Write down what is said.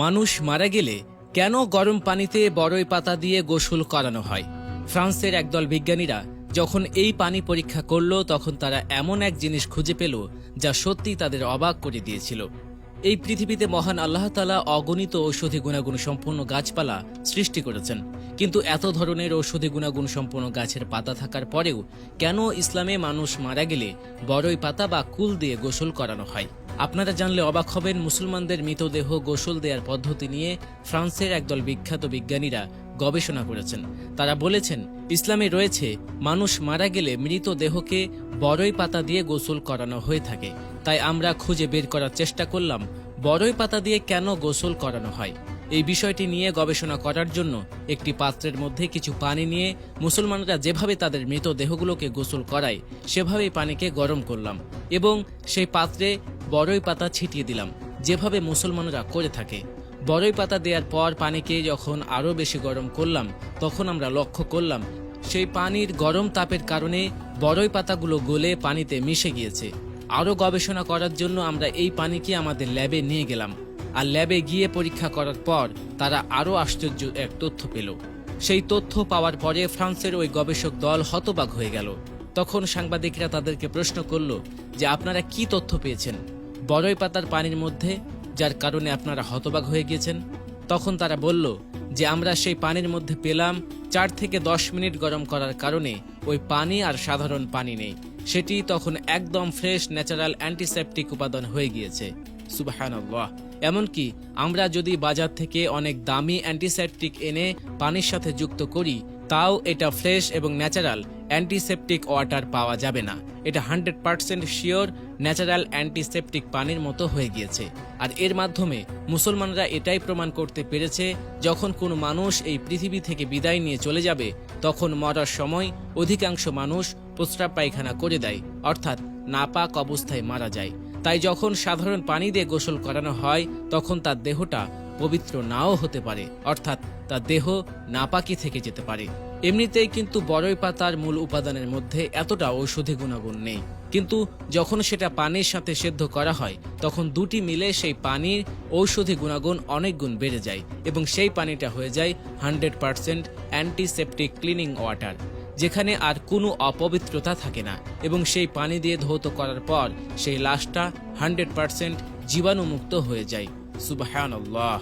মানুষ মারা গেলে কেন গরম পানিতে বড়ই পাতা দিয়ে গোসল করানো হয়? ফ্রান্সের একদল বিজ্ঞানীরা যখন এই পানি পরীক্ষা করল তখন তারা এমন এক জিনিস খুঁজে পেল যা সত্যি তাদের অবাক করে দিয়েছিল। এই পৃথিবীতে মহান আল্লাহ তাআলা অগণিত ঔষধি গুণাগুণ সম্পন্ন গাছপালা সৃষ্টি করেছেন, কিন্তু এত ধরনের ঔষধি গুণাগুণ সম্পন্ন গাছের পাতা থাকার পরেও কেন ইসলামে মানুষ মারা গেলে বড়ই পাতা বা কুল দিয়ে গোসল করানো হয়? আপনারা জানলে অবাক হবেন। মুসলমানদের মৃতদেহ গোসল দেওয়ার পদ্ধতি নিয়ে ফ্রান্সের একদল বিখ্যাত বিজ্ঞানীরা গবেষণা করেছেন। তারা বলেছেন, ইসলামে রয়েছে মানুষ মারা গেলে মৃতদেহকে বড়ই পাতা দিয়ে গোসল করানো হয়ে থাকে। তাই আমরা খুঁজে বের করার চেষ্টা করলাম বড়ই পাতা দিয়ে কেন গোসল করানো হয়। এই বিষয়টি নিয়ে গবেষণা করার জন্য একটি পাত্রের মধ্যে কিছু পানি নিয়ে মুসলমানরা যেভাবে তাদের মৃতদেহগুলোকে গোসল করায় সেভাবেই পানিকে গরম করলাম এবং সেই পাত্রে বড়ই পাতা ছিটিয়ে দিলাম, যেভাবে মুসলমানরা করে থাকে। বড়ই পাতা দেওয়ার পর পানিকে যখন আরও বেশি গরম করলাম তখন আমরা লক্ষ্য করলাম সেই পানির গরম তাপের কারণে বড়ই পাতাগুলো গলে পানিতে মিশে গিয়েছে। আরও গবেষণা করার জন্য আমরা এই পানিকে আমাদের ল্যাবে নিয়ে গেলাম, আর ল্যাবে গিয়ে পরীক্ষা করার পর তারা আরও আশ্চর্য এক তথ্য পেল। সেই তথ্য পাওয়ার পরে ফ্রান্সের ওই গবেষক দল হতবাক হয়ে গেল। তখন সাংবাদিকরা তাদেরকে প্রশ্ন করল যে আপনারা কি তথ্য পেয়েছেন বড়ই পাতার পানির মধ্যে, যার কারণে আপনারা হতবাক হয়ে গিয়েছেন? তখন তারা বলল যে আমরা সেই পানির মধ্যে পেলাম 4 থেকে 10 মিনিট গরম করার কারণে ওই পানি আর সাধারণ পানি নেই, সেটি তখন একদম ফ্রেশ ন্যাচারাল অ্যান্টিসেপটিক উপাদান হয়ে গিয়েছে। সুবহানাল্লাহ! এমনকি আমরা যদি বাজার থেকে অনেক দামি অ্যান্টিসেপটিক এনে পানির সাথে যুক্ত করি তাও এটা ফ্রেশ এবং ন্যাচারাল অ্যান্টিসেপটিক ওয়াটার পাওয়া যাবে না। এটা 100% শিওর ন্যাচারাল অ্যান্টিসেপটিক পানির মতো হয়ে গিয়েছে। আর এর মাধ্যমে মুসলমানরা এটাই প্রমাণ করতে পেরেছে যখন কোনো মানুষ এই পৃথিবী থেকে বিদায় নিয়ে চলে যাবে তখন মরার সময় অধিকাংশ মানুষ প্রস্রাব পায়খানা করে দেয়, অর্থাৎ নাপাক অবস্থায় মারা যায়। তাই যখন সাধারণ পানি দিয়ে গোসল করানো হয় তখন তার দেহটা পবিত্র নাও হতে পারে, অর্থাৎ তার দেহ নাপাকি থেকে যেতে পারে। এমনিতেই কিন্তু বড়ই পাতার মূল উপাদানের মধ্যে এতটা ঔষধি গুণাগুণ নেই, কিন্তু যখন সেটা পানির সাথে সেদ্ধ করা হয় তখন দুটি মিলে সেই পানির ঔষধি গুণাগুণ অনেক গুণ বেড়ে যায় এবং সেই পানিটা হয়ে যায় 100% অ্যান্টিসেপটিক ক্লিনিং ওয়াটার, যেখানে আর কোনো অপবিত্রতা থাকে না। এবং সেই পানি দিয়ে ধৌত করার পর সেই লাশটা 100% জীবাণুমুক্ত হয়ে যায়। সুবহানাল্লাহ!